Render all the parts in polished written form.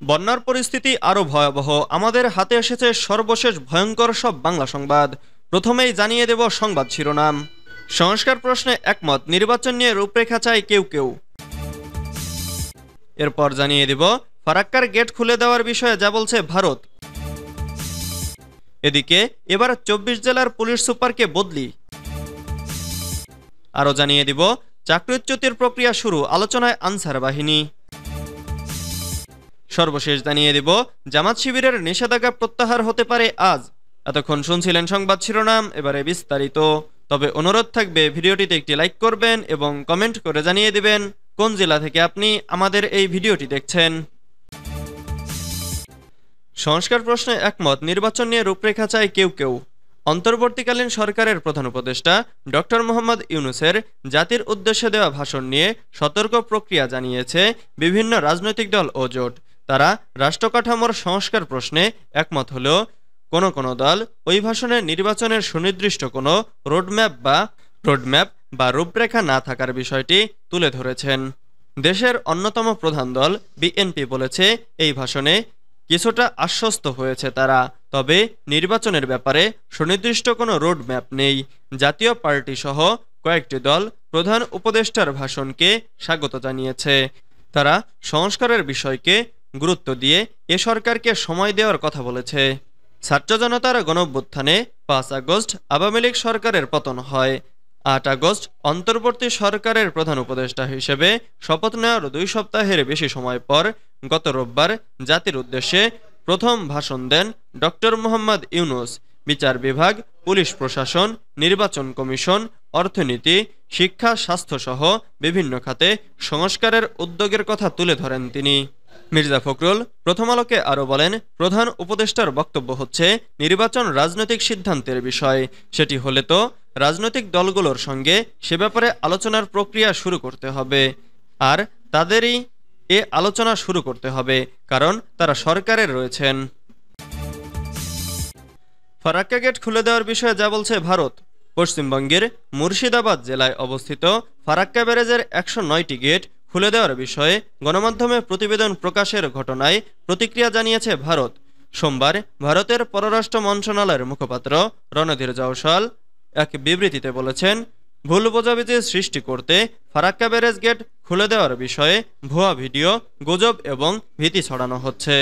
বন্যার পরিস্থিতি আরও ভয়াবহ। আমাদের হাতে এসেছে সর্বশেষ ভয়ঙ্কর সব বাংলা সংবাদ। প্রথমেই জানিয়ে দেব সংবাদ শিরোনাম। সংস্কার প্রশ্নে একমত, নির্বাচন নিয়ে রূপরেখা চায় কেউ কেউ। এরপর জানিয়ে দেব ফারাক্কার গেট খুলে দেওয়ার বিষয়ে যা বলছে ভারত। এদিকে এবার ২৪ জেলার পুলিশ সুপারকে বদলি। আরও জানিয়ে দিব চাকরিচ্যুতির প্রক্রিয়া শুরু, আলোচনায় আনসার বাহিনী। সর্বশেষ জানিয়ে দিব জামাত শিবিরের নিষেধাজ্ঞা প্রত্যাহার হতে পারে আজ। এতক্ষণ শুনছিলেন সংবাদ শিরোনাম, এবারে বিস্তারিত। তবে অনুরোধ থাকবে ভিডিওটিতে একটি লাইক করবেন এবং কমেন্ট করে জানিয়ে দিবেন কোন জেলা থেকে আপনি আমাদের এই ভিডিওটি দেখছেন। সংস্কার প্রশ্নে একমত, নির্বাচন নিয়ে রূপরেখা চায় কেউ কেউ। অন্তর্বর্তীকালীন সরকারের প্রধান উপদেষ্টা ডক্টর মোহাম্মদ ইউনূসের জাতির উদ্দেশ্যে দেওয়া ভাষণ নিয়ে সতর্ক প্রক্রিয়া জানিয়েছে বিভিন্ন রাজনৈতিক দল ও জোট। তারা রাষ্ট্রকাঠামোর সংস্কার প্রশ্নে একমত হলেও কোনো দল ওই ভাষণে নির্বাচনের সুনির্দিষ্ট কোনো রোডম্যাপ বা রূপরেখা না থাকার বিষয়টি তুলে ধরেছেন। দেশের অন্যতম প্রধান দল বিএনপি বলেছে এই ভাষণে কিছুটা আশ্বস্ত হয়েছে তারা, তবে নির্বাচনের ব্যাপারে সুনির্দিষ্ট কোনো রোডম্যাপ নেই। জাতীয় পার্টি সহ কয়েকটি দল প্রধান উপদেষ্টার ভাষণকে স্বাগত জানিয়েছে। তারা সংস্কারের বিষয়কে গুরুত্ব দিয়ে এ সরকারকে সময় দেওয়ার কথা বলেছে। ছাত্র জনতার গণঅভ্যুত্থানে ৫ আগস্ট আওয়ামী লীগ সরকারের পতন হয়। ৮ আগস্ট অন্তর্বর্তী সরকারের প্রধান উপদেষ্টা হিসেবে শপথ নেওয়ার ২ সপ্তাহের বেশি সময় পর গত রোববার জাতির উদ্দেশ্যে প্রথম ভাষণ দেন ডক্টর মোহাম্মদ ইউনূস। বিচার বিভাগ, পুলিশ প্রশাসন, নির্বাচন কমিশন, অর্থনীতি, শিক্ষা, স্বাস্থ্যসহ বিভিন্ন খাতে সংস্কারের উদ্যোগের কথা তুলে ধরেন তিনি। মির্জা ফখরুল প্রথম আলোকে আরও বলেন, প্রধান উপদেষ্টার বক্তব্য হচ্ছে নির্বাচন রাজনৈতিক সিদ্ধান্তের বিষয়। সেটি হলে তো রাজনৈতিক দলগুলোর সঙ্গে সে ব্যাপারে আলোচনার প্রক্রিয়া শুরু করতে হবে, আর তাদেরই এ আলোচনা শুরু করতে হবে, কারণ তারা সরকারের রয়েছেন। ফারাক্কা গেট খুলে দেওয়ার বিষয়ে যা বলছে ভারত। পশ্চিমবঙ্গের মুর্শিদাবাদ জেলায় অবস্থিত ফারাক্কা ব্যারেজের ১০৯টি গেট খুলে দেওয়ার বিষয়ে গণমাধ্যমে প্রতিবেদন প্রকাশের ঘটনায় প্রতিক্রিয়া জানিয়েছে ভারত। সোমবার ভারতের পররাষ্ট্র মন্ত্রণালয়ের মুখপাত্র রণধীর জয়সওয়াল এক বিবৃতিতে বলেছেন, ভুল বোঝাবুঝি সৃষ্টি করতে ফারাক্কা ব্যারেজ গেট খুলে দেওয়ার বিষয়ে ভুয়া ভিডিও, গুজব এবং ভীতি ছড়ানো হচ্ছে।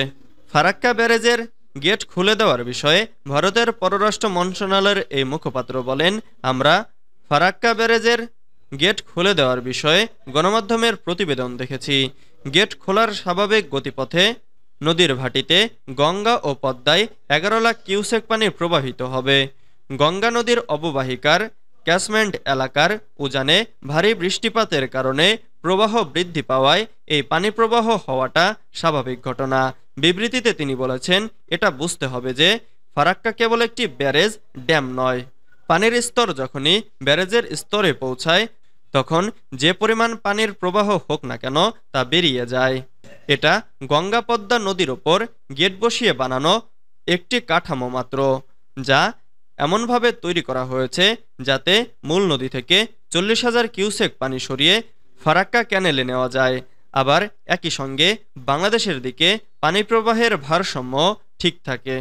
ফারাক্কা ব্যারেজের গেট খুলে দেওয়ার বিষয়ে ভারতের পররাষ্ট্র মন্ত্রণালয়ের এই মুখপাত্র বলেন, আমরা ফারাক্কা ব্যারেজের গেট খুলে দেওয়ার বিষয়ে গণমাধ্যমের প্রতিবেদন দেখেছি। গেট খোলার স্বাভাবিক গতিপথে নদীর ভাটিতে গঙ্গা ও পদ্মায় ১১ লাখ কিউসেক পানি প্রবাহিত হবে। গঙ্গা নদীর অববাহিকার ক্যাচমেন্ট এলাকার উজানে ভারী বৃষ্টিপাতের কারণে প্রবাহ বৃদ্ধি পাওয়ায় এই পানি প্রবাহ হওয়াটা স্বাভাবিক ঘটনা। বিবৃতিতে তিনি বলেছেন, এটা বুঝতে হবে যে ফারাক্কা কেবল একটি ব্যারেজ, ড্যাম নয়। পানির স্তর যখনই ব্যারেজের স্তরে পৌঁছায় তখন যে পরিমাণ পানির প্রবাহ হোক না কেন তা বেরিয়ে যায়। এটা গঙ্গা পদ্মা নদীর ওপর গেট বসিয়ে বানানো একটি কাঠামো মাত্র, যা এমনভাবে তৈরি করা হয়েছে যাতে মূল নদী থেকে ৪০,০০০ কিউসেক পানি সরিয়ে ফারাক্কা ক্যানেলে নেওয়া যায়। আবার একই সঙ্গে বাংলাদেশের দিকে পানি প্রবাহের ভারসাম্য ঠিক থাকে।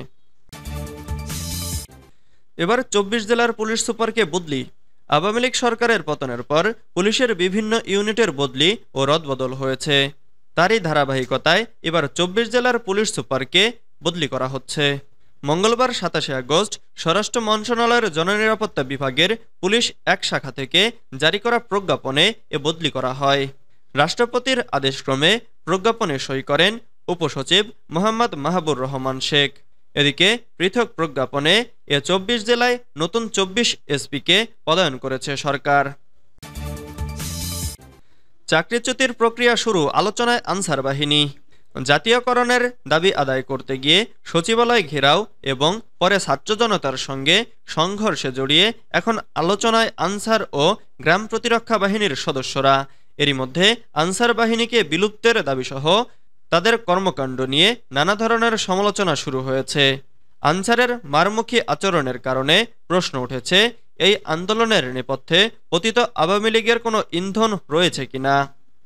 এবার ২৪ জেলার পুলিশ সুপারকে বদলি। আওয়ামী লীগ সরকারের পতনের পর পুলিশের বিভিন্ন ইউনিটের বদলি ও রদবদল হয়েছে। তারই ধারাবাহিকতায় এবার ২৪ জেলার পুলিশ সুপারকে বদলি করা হচ্ছে। মঙ্গলবার ২৭ আগস্ট স্বরাষ্ট্র মন্ত্রণালয়ের জননিরাপত্তা বিভাগের পুলিশ এক শাখা থেকে জারি করা প্রজ্ঞাপনে এ বদলি করা হয়। রাষ্ট্রপতির আদেশক্রমে প্রজ্ঞাপনে সই করেন উপসচিব মোহাম্মদ মাহবুর রহমান শেখ। এদিকে পৃথক প্রজ্ঞাপনে ২৪ জেলায় নতুন ২৪ এসপিকে পদায়ন করেছে সরকার। চাকরিচ্যুতির প্রক্রিয়া শুরু, আলোচনায় আনসার বাহিনী। জাতীয়করণের দাবি আদায় করতে গিয়ে সচিবালয় ঘেরাও এবং পরে ছাত্র জনতার সঙ্গে সংঘর্ষে জড়িয়ে এখন আলোচনায় আনসার ও গ্রাম প্রতিরক্ষা বাহিনীর সদস্যরা। এরই মধ্যে আনসার বাহিনীকে বিলুপ্তের দাবিসহ তাদের কর্মকাণ্ড নিয়ে নানা ধরনের সমালোচনা শুরু হয়েছে। আনসারের মারমুখী আচরণের কারণে প্রশ্ন উঠেছে, এই আন্দোলনের নেপথ্যে পতিত আওয়ামী লীগের কোনো ইন্ধন রয়েছে কিনা।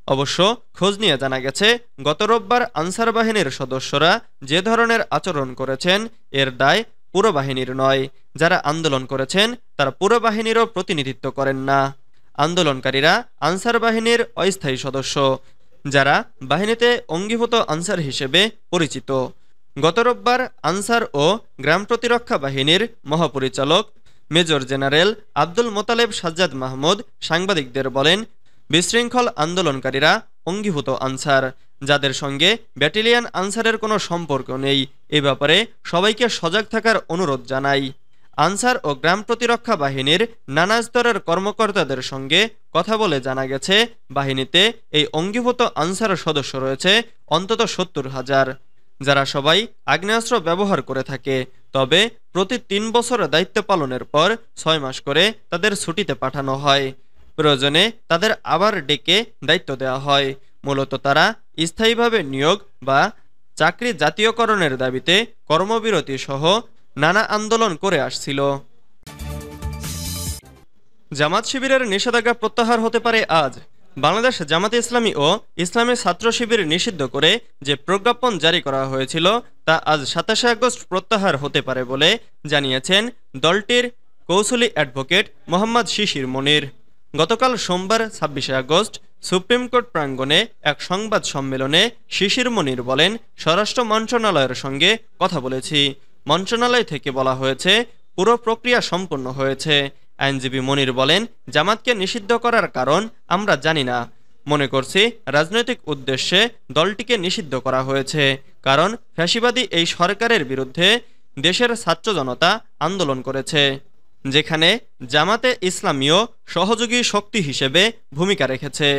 অবশ্য খোঁজ নিয়ে জানা গেছে, গত রোববার আনসার বাহিনীর সদস্যরা যে ধরনের আচরণ করেছেন এর দায় পুরো বাহিনীর নয়। যারা আন্দোলন করেছেন তারা পুরো বাহিনীরও প্রতিনিধিত্ব করেন না। আন্দোলনকারীরা আনসার বাহিনীর অস্থায়ী সদস্য, যারা বাহিনীতে অঙ্গীভূত আনসার হিসেবে পরিচিত। গত রোববার আনসার ও গ্রাম প্রতিরক্ষা বাহিনীর মহাপরিচালক মেজর জেনারেল আব্দুল মোতালেব সাজ্জাদ মাহমুদ সাংবাদিকদের বলেন, বিশৃঙ্খল আন্দোলনকারীরা অঙ্গীভূত আনসার, যাদের সঙ্গে ব্যাটালিয়ন আনসারের কোনো সম্পর্ক নেই। এ ব্যাপারে সবাইকে সজাগ থাকার অনুরোধ জানাই। আনসার ও গ্রাম প্রতিরক্ষা বাহিনীর নানা স্তরের কর্মকর্তাদের সঙ্গে কথা বলে জানা গেছে, বাহিনীতে এই অঙ্গীভূত আনসার সদস্য রয়েছে অন্তত ৭০,০০০, যারা সবাই আগ্নেয়াস্ত্র ব্যবহার করে থাকে। তবে প্রতি ৩ বছর দায়িত্ব পালনের পর ৬ মাস করে তাদের ছুটিতে পাঠানো হয়। প্রয়োজনে তাদের আবার ডেকে দায়িত্ব দেওয়া হয়। মূলত তারা স্থায়ীভাবে নিয়োগ বা চাকরি জাতীয়করণের দাবিতে কর্মবিরতি সহ নানা আন্দোলন করে আসছিল। জামাত শিবিরের নিষেধাজ্ঞা প্রত্যাহার হতে পারে আজ। বাংলাদেশ জামাতে ইসলামী ও ইসলামী ছাত্র শিবির নিষিদ্ধ করে যে প্রজ্ঞাপন জারি করা হয়েছিল তা আজ ২৭ আগস্ট প্রত্যাহার হতে পারে বলে জানিয়েছেন দলটির কৌশলী অ্যাডভোকেট মোহাম্মদ শিশির মনির। গতকাল সোমবার ২৬ আগস্ট সুপ্রিম কোর্ট প্রাঙ্গণে এক সংবাদ সম্মেলনে শিশির মনির বলেন, স্বরাষ্ট্র মন্ত্রণালয়ের সঙ্গে কথা বলেছি। মন্ত্রণালয় থেকে বলা হয়েছে পুরো প্রক্রিয়া সম্পন্ন হয়েছে। আইনজীবী মনির বলেন, জামাতকে নিষিদ্ধ করার কারণ আমরা জানি না। মনে করছি রাজনৈতিক উদ্দেশ্যে দলটিকে নিষিদ্ধ করা হয়েছে, কারণ ফ্যাসিবাদী এই সরকারের বিরুদ্ধে দেশের ছাত্র জনতা আন্দোলন করেছে, যেখানে জামাতে ইসলামীও সহযোগী শক্তি হিসেবে ভূমিকা রেখেছে।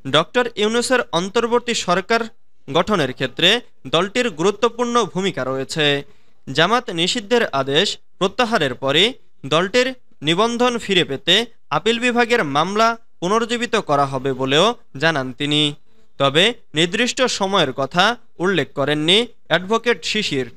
ডক্টর ইউনূসের অন্তর্বর্তী সরকার গঠনের ক্ষেত্রে দলটির গুরুত্বপূর্ণ ভূমিকা রয়েছে। জামাত নিষিদ্ধের আদেশ প্রত্যাহারের পরে দলটির নিবন্ধন ফিরে পেতে আপিল বিভাগের মামলা পুনর্জীবিত করা হবে বলেও জানান তিনি। তবে নির্দিষ্ট সময়ের কথা উল্লেখ করেননি অ্যাডভোকেট শিশির।